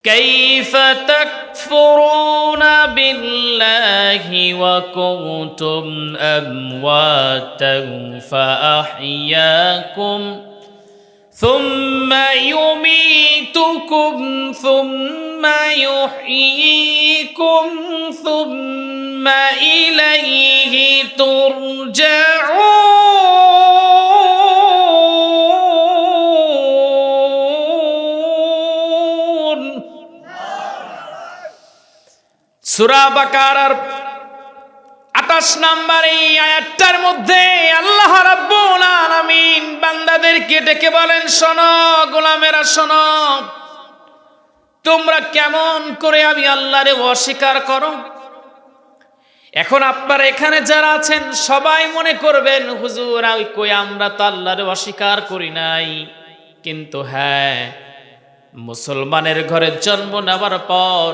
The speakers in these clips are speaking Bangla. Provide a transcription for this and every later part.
كيف تكفرون بالله وكنتم أمواتا فأحياكم ثم يميتكم ثم يحييكم ثم إليه ترجعون সূরা বাকারার 28 নম্বর এই আয়াতটার মধ্যে আল্লাহ রাব্বুল আলামিন বান্দাদেরকে ডেকে বলেন, শোনো গোলামেরা শোনো, তোমরা কেমন করে আমি আল্লাহরে অস্বীকার করো। এখন আপনারা এখানে যারা আছেন সবাই মনে করবেন, হুজুর কই আমরা তো আল্লাহরে অস্বীকার করি নাই। কিন্তু হ্যাঁ, মুসলমানের ঘরে জন্ম নেওয়ার পর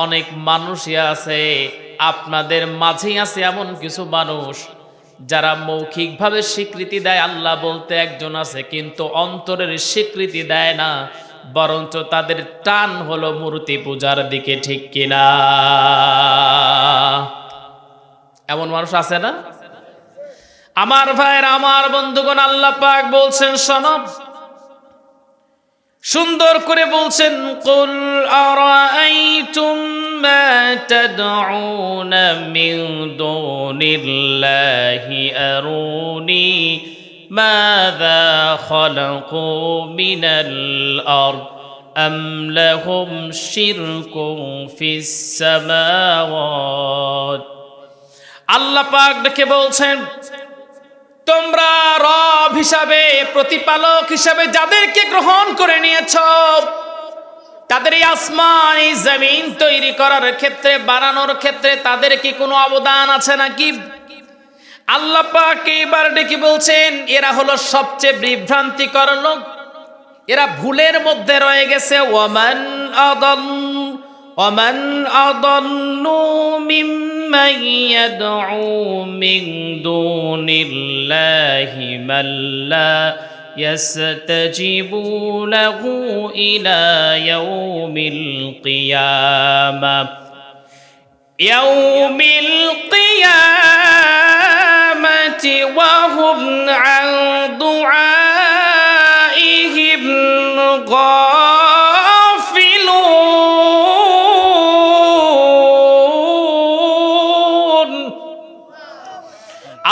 অনেক মানুষই আছে, আপনাদের মাঝেই আছে এমন কিছু মানুষ যারা মৌখিকভাবে স্বীকৃতি দেয় আল্লাহ বলতে একজন আছে, কিন্তু অন্তরের স্বীকৃতি দেয় না, বরঞ্চ তাদের টান হলো মূর্তি পূজার দিকে, ঠিক কিনা? এমন মানুষ আছে না? আমার ভাইয়ের, আমার বন্ধুগণ, আল্লাহ পাক বলছেন শোনো, সুন্দর করে বলছেন, কুল আরাআইতুম মা তাদউনা মিন দুনিল্লাহি আরুনি মাযা খালাকু মিনাল আরদ আম লাহুম শিরকুন ফিস সামাওয়াত। আল্লাহ পাক ডেকে বলছেন, তোমরা রব হিসাবে, প্রতিপালক হিসাবে যাদেরকে গ্রহণ করে নিয়েছ, তাদের এই আসমান এই জমিন তৈরি করার ক্ষেত্রে, বানানোর ক্ষেত্রে তাদের কি কোনো অবদান আছে নাকি? আল্লাহ পাক এবার ডেকে বলছেন, এরা হলো সবচেয়ে বিভ্রান্তিকর লোক, এরা ভুলের মধ্যে রয়ে গেছে। ومن أضل ممن يدعو من دون الله من لا يستجيب له إلى يوم القيامة وهم عن دعائهم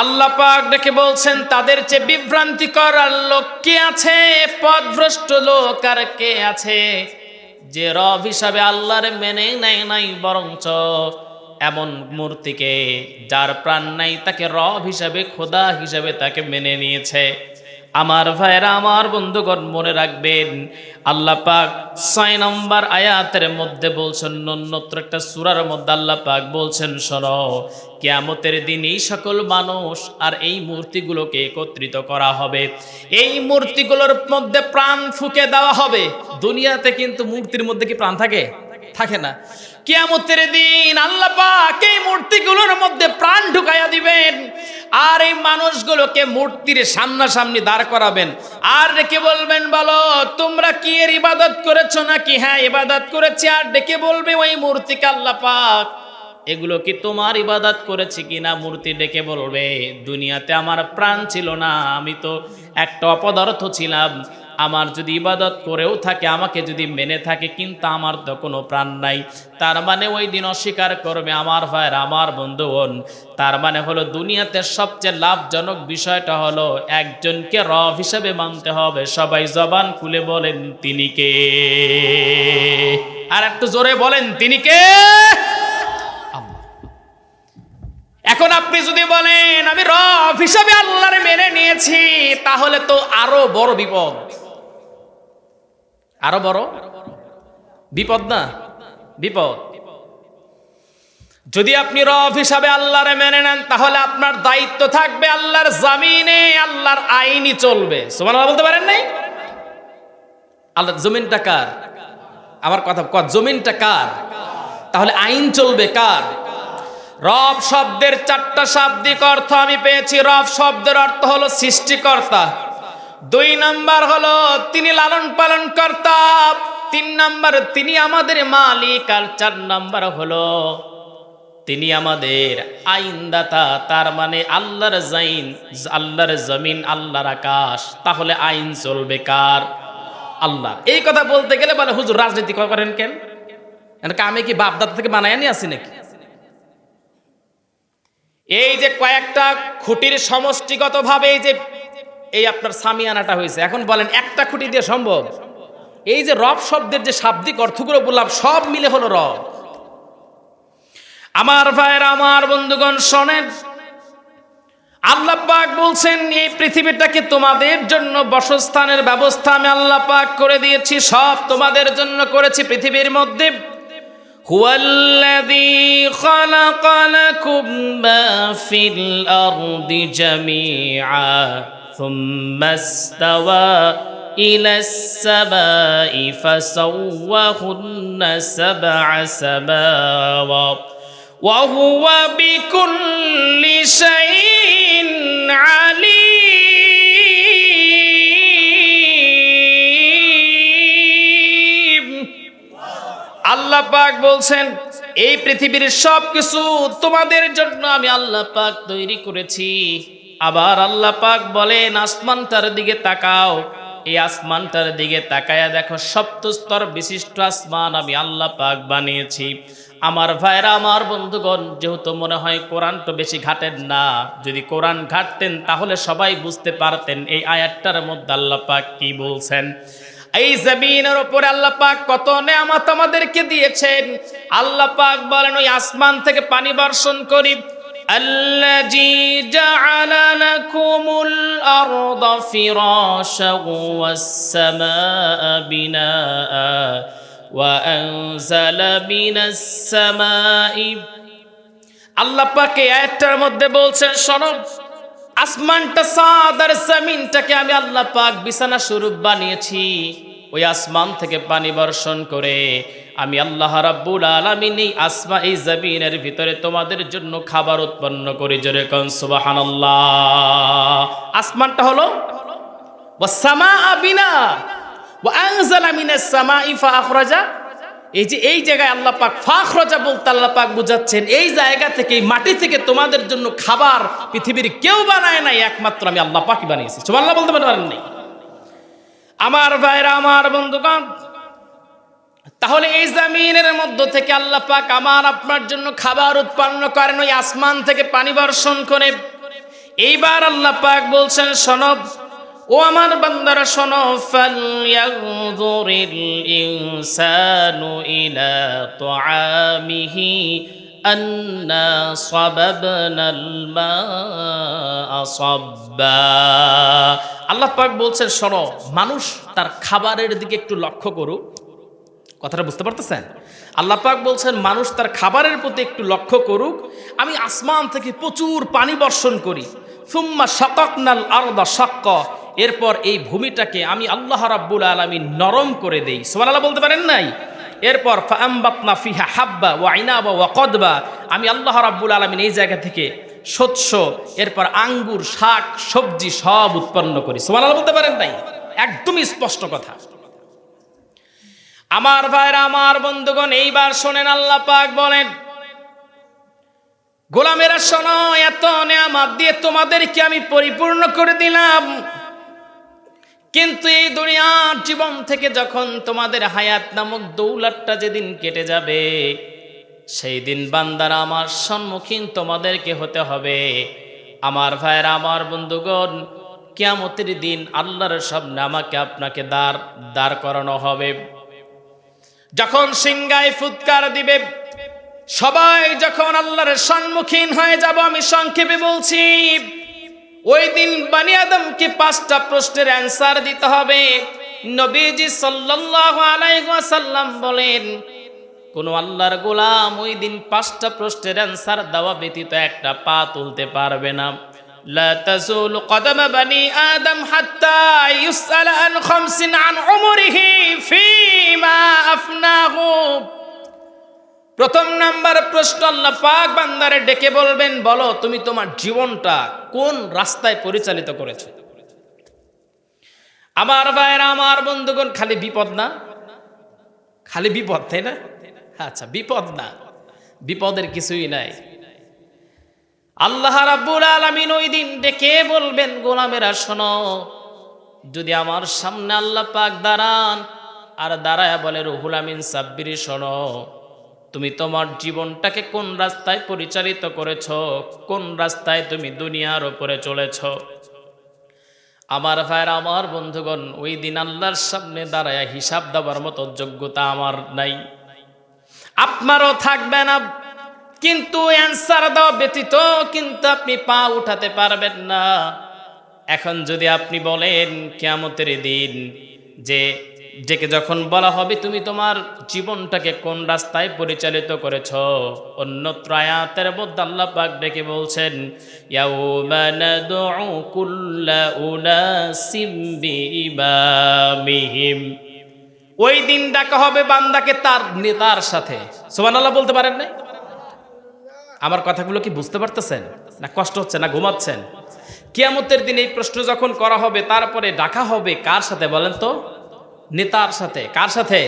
আল্লাহ পাক ডেকে বলছেন, তাদের চেয়ে বিভ্রান্তিকর আর লোক কে আছে, পথভ্রষ্ট লোক আর কে আছে, যে রব হিসাবে আল্লাহর মেনে নেয় নাই, বরঞ্চ এমন মূর্তিকে যার প্রাণ নাই তাকে রব হিসাবে, খোদা হিসাবে তাকে মেনে নিয়েছে। আমার ভাইরা, আমার বন্ধুগণ, মনে রাখবেন আল্লাহ পাক 6 নম্বর আয়াতের মধ্যে বলছেন, অন্যত্র একটা সূরার মধ্যে আল্লাহ পাক বলছেন, শোনো, কিয়ামতের দিন এই সকল মানুষ আর এই মূর্তিগুলোকে একত্রিত করা হবে, এই মূর্তিগুলোর মধ্যে প্রাণ ফুঁকে দেওয়া হবে। দুনিয়াতে কিন্তু মূর্তির মধ্যে কি প্রাণ থাকে? থাকে না। কিয়ামতের দিন আল্লাহ পাক এই মূর্তিগুলোর মধ্যে প্রাণ ঢুকাইয়া দিবেন, আর এই মানুষগুলোকে মূর্তির সামনাসামনি দাঁড় করাবেন, আর ডেকে বলবেন, বলো তোমরা কি এর ইবাদত করেছো নাকি? হ্যাঁ, ইবাদত করেছি। আর ডেকে বলবে ওই মূর্তিকে, আল্লাহ পাক এগুলো কি তোমার ইবাদত করেছি কিনা? মূর্তি ডেকে বলবে, দুনিয়াতে আমার প্রাণ ছিল না, আমি তো একটা অপদার্থ ছিলাম, আমার যদি ইবাদত করেও থাকে, আমাকে যদি মেনে থাকে, কিন্তু আমার তো কোনো প্রাণ নাই। তার মানে ওই দিন অস্বীকার করবে। আমার ভাইয়ের, আমার বন্ধুগণ, তার মানে হলো দুনিয়াতে সবচেয়ে লাভজনক বিষয়টা হলো একজনকে রব হিসেবে মানতে হবে। সবাই জবান খুলে বলেন, তিনি কে? আর একটু জোরে বলেন, তিনি কে? এখন আপনি যদি বলেন আমি রব হিসাবে আল্লাহরে মেনে নিয়েছি, তাহলে তো আরো বড় বিপদ, আরো বড় বিপদ না? বিপদ। যদি আপনি রব হিসাবে আল্লাহরে মেনে নেন, তাহলে আপনার দায়িত্ব থাকবে আল্লাহর জমিনে আল্লাহর আইনই চলবে। সুবহানাল্লাহ বলতে পারেন নাই? আল্লাহর জমিনটা কার? আমার কথা জমিনটা কার? তাহলে আইন চলবে কার? রব শব্দের 4টা শাব্দিক অর্থ আমি পেয়েছি। রব শব্দের অর্থ হলো সৃষ্টিকর্তা, 2 নাম্বার হলো তিনি লালন পালন কর্তা, তিন নাম্বার তিনি আমাদের মালিক, আর চার নাম্বার হলো তিনি আমাদের আইনদাতা। তার মানে আল্লাহর জাইন, আল্লাহর জমিন, আল্লাহর আকাশ। তাহলে আইন চলবে কার? আল্লাহ। এই কথা বলতে গেলে বলে হুজুর রাজনীতি করেন কেন? আমি কি বাপ দাদা থেকে বানায় নিয়ে আসি নাকি? এই যে কয়েকটা খুঁটির সমষ্টিগতভাবে এই আপনার সামিয়ানাটা হয়েছে, এখন বলেন একটা খুঁটি দিয়ে সম্ভব? এই যে রব শব্দের যে শাব্দিক অর্থগুলো বললাম সব মিলে হলো রব। আমার ভাইয়েরা, আমার বন্ধুগণ শোনেন, আল্লাহ পাক বলছেন এই পৃথিবীটাকে তোমাদের জন্য বাসস্থানের ব্যবস্থা আমি আল্লাহ পাক করে দিয়েছি, সব তোমাদের জন্য করেছি। পৃথিবীর মধ্যে হুয়াল্লাযী খালাকা লাকুম মা ফিল আরদি জামিআ সুম্মা ইসতাওয়া ইলাস সামাই ফাসাওয়াহুন্না সাবআ সামাওয়াত ওয়া হুয়া বিকুল্লি শাইইন আলীম। আল্লাহ পাক বলছেন এই পৃথিবীর সবকিছু তোমাদের জন্য আমি আল্লাহ পাক তৈরি করেছি। আবার আল্লাহ পাক বলেন আসমানটার দিকে তাকাও, এই আসমানটার দিকে তাকায়া দেখো সপ্ত স্তর বিশিষ্ট আসমান আমি আল্লাহ পাক বানিয়েছি। আমার ভাইরা, আমার বন্ধুগণ, যেহেতু মনে হয় কোরআন তো বেশি ঘাটেন না, যদি কোরআন ঘাটতেন তাহলে সবাই বুঝতে পারতেন এই আয়াতটার মধ্যে আল্লাহ পাক কি বলছেন। এই জমিনের উপরে আল্লাহ পাক কত নেয়ামত আমাদেরকে দিয়েছেন। আল্লাহ পাক বলেন ওই আসমান থেকে পানি বর্ষণ করি। আল্লাযী জাআলা লাকুমুল আরদা ফিরাশান ওয়াস সামাআ বিনাআ ওয়া আনজালা মিনাস সামাই। আল্লাহ পাক এই আয়াতটার মধ্যে বলছেন শোনো, আসমানটা ছাদ আর জমিনটাকে আমি আল্লাহ পাক বিছানা স্বরূপ বানিয়েছি। ওই আসমান থেকে পানি বর্ষণ করে আমি আল্লাহ রাব্বুল আলামিন এই জমিনের ভিতরে তোমাদের জন্য খাবার উৎপন্ন করি। জোরে কোন সুবহানাল্লাহ। আসমানটা হলো ওয়াস সামাআ বিনা ওয়া আনজালা মিনাস সামাই ফাআখরাজা। এই জায়গায় আল্লাহ পাক ফাখরাজা বলতে আল্লাহ পাক বুঝাচ্ছেন এই জায়গা থেকে, এই মাটি থেকে তোমাদের জন্য খাবার পৃথিবীর কেউ বানায় নাই, একমাত্র আমি আল্লাহ পাকই বানিয়েছি। সুবহানাল্লাহ বলতে পারেন নাই? আমার ভাইরা, আমার বন্ধুগণ, তাহলে এই জমিনের মধ্য থেকে আল্লাহ পাক আমার আপনার জন্য খাবার উৎপন্ন করেন ওই আসমান থেকে পানি বর্ষণ করে। এইবার আল্লাহ পাক বলছেন শোনো ও আমার বান্দারা শোনো, ফালইয়ানজুরিল ইনসানু ইলা তুআমিহি আন্না সাবাবনাল মাআ সাব্বা। আল্লাহ পাক বলছেন শোনো, মানুষ তার খাবারের দিকে একটু লক্ষ্য করুক। কথাটা বুঝতে পারতেছেন? আল্লাহ পাক বলছেন মানুষ তার খাবারের প্রতি একটু লক্ষ্য করুক। আমি আসমান থেকে প্রচুর পানি বর্ষণ করি। সুম্মা শাকাকনাল আরদা শাক্কা, এরপর এই ভূমিটাকে আমি আল্লাহ রাব্বুল আলামিন নরম করে দেই। সুবহানাল্লাহ বলতে পারেন নাই? এরপর ফাআমবাতনা ফিহা হাব্বা ওয়া ইনাবা ওয়া কদবা, আমি আল্লাহ রাব্বুল আলামিন এই জায়গা থেকে শস্য, এরপর আঙ্গুর, শাক, সবজি সব উৎপন্ন করি। সুবহানাল্লাহ বলতে পারেন নাই? একদমই স্পষ্ট কথা। আমার ভাইরা, আমার বন্ধুগণ, এইবার শোনেন আল্লাহ পাক বলেন গোলামেরা শোনো, এত নেয়ামত দিয়ে তোমাদেরকে আমি পরিপূর্ণ করে দিলাম, কিন্তু এই দুনিয়ার জীবন থেকে যখন তোমাদের হায়াত নামক দৌলতটা যেদিন কেটে যাবে, সেই দিন বান্দারা আমার সম্মুখীন তোমাদেরকে হতে হবে। আমার ভাইরা, আমার বন্ধুগণ, কিয়ামতের দিন আল্লাহর সামনে আমাকে আপনাকে দাঁড় করানো হবে। যখন সিংহায় ফুৎকার দিবে, সবাই যখন আল্লাহর সম্মুখীন হয়ে যাব, আমি সংক্ষেপে বলছি, ওই দিন বনি আদমকে 5টা প্রশ্নের অ্যান্সার দিতে হবে। নবীজি সাল্লাল্লাহু আলাইহি ওয়াসাল্লাম বলেন কোন আল্লাহর গোলাম ওই দিন 5টা প্রশ্নের অ্যান্সার দেওয়া ব্যতীত একটা পা তুলতে পারবে না। লা তাজুলু কদম বনি আদম হাত্তা ইউসআলা আন খামসিন আন উমরিহি ফীমা আফনাহু। প্রথম নাম্বার প্রশ্ন, আল্লাহ পাক বান্দারে ডেকে বলবেন, বলো তুমি তোমার জীবনটা কোন রাস্তায় পরিচালিত করেছো। আমার ভাইরা, আমার বন্ধুগণ, খালি বিপদ না, খালি বিপদ, তাই না? আচ্ছা, বিপদ না, বিপদের কিছুই নাই। আল্লাহ রাব্বুল আলামিন ওই দিন ডেকে বলবেন, গোলামেরা শোনো, যদি আমার সামনে আল্লাহ পাক দাঁড়ান আর দাঁড়ায় বলে, রুহুল আমিন সাব্বিরি শোনো, তুমি তোমার জীবনটাকে কোন রাস্তায় পরিচালিত করেছ, কোন রাস্তায় তুমি দুনিয়ার উপরে চলেছ। আমার ভাইরা, আমার বন্ধুগণ, ওই দিন আল্লাহর সামনে দাঁড়ায় হিসাব দেওয়ার মতো যোগ্যতা আমার নাই, আপনারও থাকবে না। কিন্তু অ্যান্সার দেওয়া ব্যতীত কিন্তু আপনি পা উঠাতে পারবেন না। এখন যদি আপনি বলেন কিয়ামতের দিন যে ডেকে যখন বলা হবে তুমি তোমার জীবনটাকে কোন রাস্তায় পরিচালিত করেছ, অন্যত্র আয়াতের মধ্যে আল্লাহ পাক ডেকে বলছেন, ইয়াউমা নাদউ কুল্লা উনাসিম বিইমামিহিম, ওই দিন ডাকা হবে বান্দাকে তার নেতার সাথে। সুবহানাল্লাহ বলতে পারেন না? আমার কথাগুলো কি বুঝতে পারতেছেন না কষ্ট হচ্ছে না ঘুমাচ্ছেন? কিয়ামতের দিন এই প্রশ্ন যখন করা হবে, তারপরে ডাকা হবে কার সাথে বলেন তো? নেতার সাথে। কার সাথে?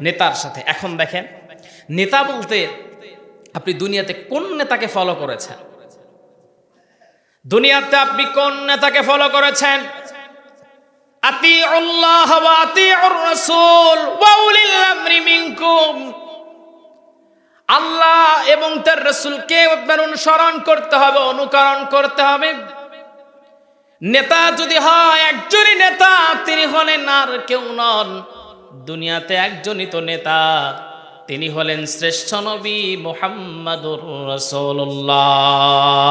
নেতার সাথে। এখন দেখেন, নেতা বলতে আপনি দুনিয়াতে কোন নেতাকে ফলো করেছেন? দুনিয়াতে আপনি কোন নেতাকে ফলো করেছেন? আতিউল্লাহ ওয়া আতিউর রাসূল ওয়া উলিল আমরি মিনকুম, আল্লাহ এবং তার রাসূলকে আপনার অনুসরণ করতে হবে, অনুকরণ করতে হবে। নেতা যদি হয় একজনই নেতা, তিনি হলেন আর কেউ নন, দুনিয়াতে একজনই তো নেতা, তিনি হলেন শ্রেষ্ঠ নবী মুহাম্মাদুর রাসূলুল্লাহ।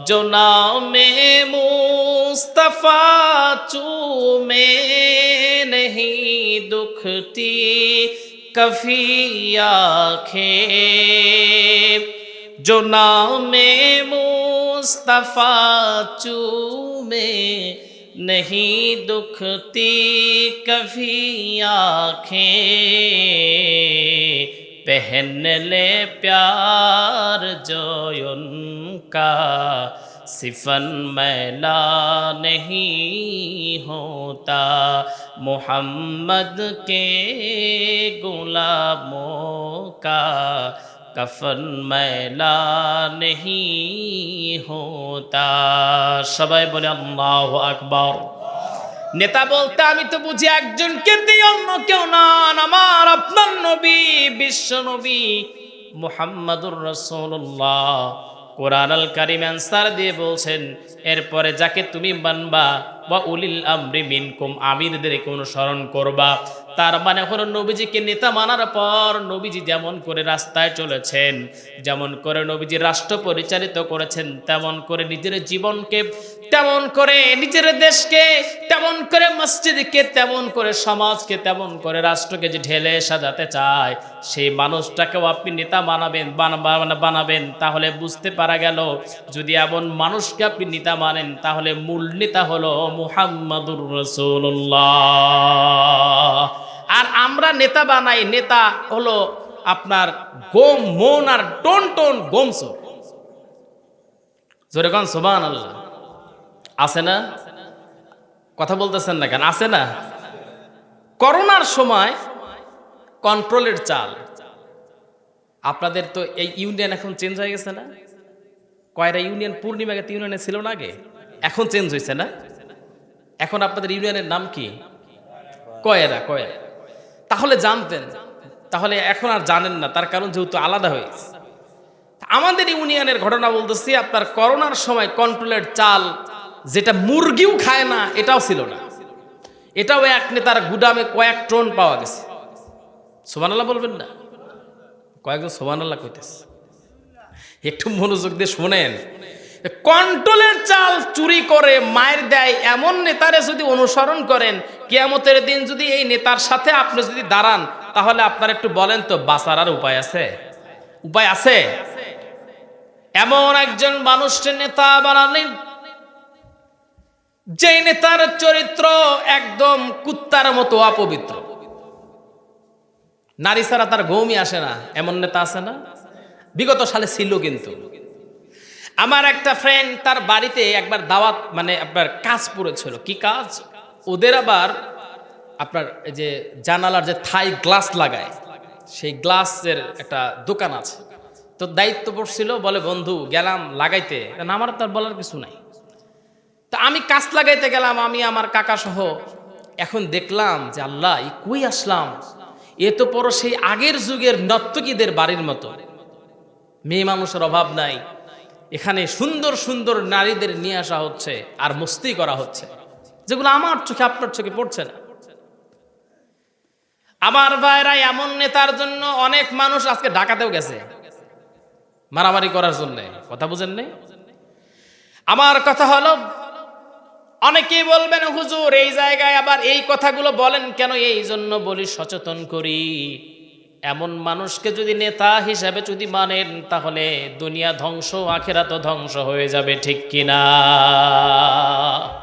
जो नामे मुस्तफा चूमे नहीं दुखती कभी आँखें, जो नामे मुस्तफा चूमे नहीं दुखती कभी आँखें, पहन ले प्यार जो उनका सिफन मैला नहीं होता, मोहम्मद के गुलामों का कफन मैला नहीं होता। সবাই বলে আল্লাহু আকবার। নেতা বলতে আমি তো বুঝি একজনকে দিয়ে, অন্য কেউ নন, আমার আপনার নবী, বিশ্ব নবী মুহাম্মাদুর রাসূলুল্লাহ। কোরআন আল কারীম অ্যানসার দিয়ে বলছেন, এরপরে যাকে তুমি মানবা, ওয়া উলিল আমরি মিনকুম, আমিরদেরকে অনুসরণ করবা। তার মানে হলো নবীজিকে নেতা মানার পর নবীজি যেমন করে রাস্তায় চলেছেন, যেমন করে নবীজি রাষ্ট্র পরিচালিত করেছেন, তেমন করে নিজের জীবনকে, তেমন করে নিজের দেশকে, তেমন করে মসজিদকে, তেমন করে সমাজকে, তেমন করে রাষ্ট্রকে যে ঢেলে সাজাতে চায়, সেই মানুষটাকেও আপনি নেতা বানাবেন। তাহলে বুঝতে পারা গেল, যদি এমন মানুষকে আপনি নেতা মানেন, তাহলে মূল নেতা হলো মুহাম্মাদুর রাসূলুল্লাহ। আর আমরা নেতা বানাই, নেতা হলো আপনার গোম মন আর টন টন গোমস। জোরে কোন সুবহানাল্লাহ। আছে না? কথা বলতেছেন না কেন? আছে না? করোনার সময় কন্ট্রোলের চাল, আপনাদের তো এই ইউনিয়ন এখন চেঞ্জ হয়ে গেছে না? কয়রা ইউনিয়ন পূর্ণিমাকে ইউনিয়নে ছিল না আগে, এখন চেঞ্জ হয়েছে না? এখন আপনাদের ইউনিয়নের নাম কি? কয়রা। তাহলে জানতেন, তাহলে এখন আর জানেন না, তার কারণ যেহেতু আলাদা হয়েছে। আমাদের ইউনিয়নের ঘটনা বলতেছি, আপনার করোনার সময় কন্ট্রোলের চাল, যেটা মুরগিও খায় না, এটাও ছিল না। এটাও এক নেতার গুদামে কয়েক টন পাওয়া গেছে। সুবহানাল্লাহ বলবেন না? কয়েকজন সুবহানাল্লাহ কইতেছে, একটু মনোযোগ দিয়ে শোনেন। কন্ট্রোলের চাল চুরি করে মায়ের দেয় এমন নেতারে যদি অনুসরণ করেন, কিয়ামতের দিন যদি এই নেতার সাথে আপনি যদি দাঁড়ান, তাহলে আপনার একটু বলেন তো বাঁচার আর উপায় আছে? উপায় আছে? এমন একজন মানুষকে নেতা বানালেন, যে নেতার চরিত্র একদম কুত্তার মতো অপবিত্র, নারী ছাড়া তার ঘুমই আসে না, এমন নেতা আছে না? বিগত সালে ছিল। কিন্তু আমার একটা ফ্রেন্ড, তার বাড়িতে একবার দাওয়াত, মানে আপনার কাজ পড়েছিল। কি কাজ? ওদের আবার আপনার এই যে জানালার যে থাই গ্লাস লাগায় সেই গ্লাসের একটা দোকান আছে। তো দায়িত্ব পড়ছিল, বলে বন্ধু গেলাম লাগাইতে, কারণ আমার তো আর বলার কিছু নাই। তা আমি কাঁচ লাগাইতে গেলাম, আমি আমার কাকা সহ। এখন দেখলাম যে আল্লাহ এই কই আসলাম, এ তো পরো সেই আগের যুগের নর্তকীদের বাড়ির মতো, মেয়ে মানুষের অভাব নাই, এখানে সুন্দর সুন্দর নারীদের নিয়ে আসা হচ্ছে আর মস্তি করা হচ্ছে, যেগুলো আমার চোখে আপনার চোখে পড়ছে না। আমার ভাইরা, এমন নেতার জন্য অনেক মানুষ আজকে ঢাকাতেও গেছে মারামারি করার জন্য। কথা বুঝেন নাই? আমার কথা হলো, অনেকেই বলবেন হুজুর এই জায়গায় আবার এই কথাগুলো বলেন কেন? এই জন্য বলি, সচেতন করি। এমন মানুষকে যদি নেতা হিসাবে যদি মানেন, তাহলে দুনিয়া ধ্বংস, আখিরাতও ধ্বংস হয়ে যাবে, ঠিক কিনা?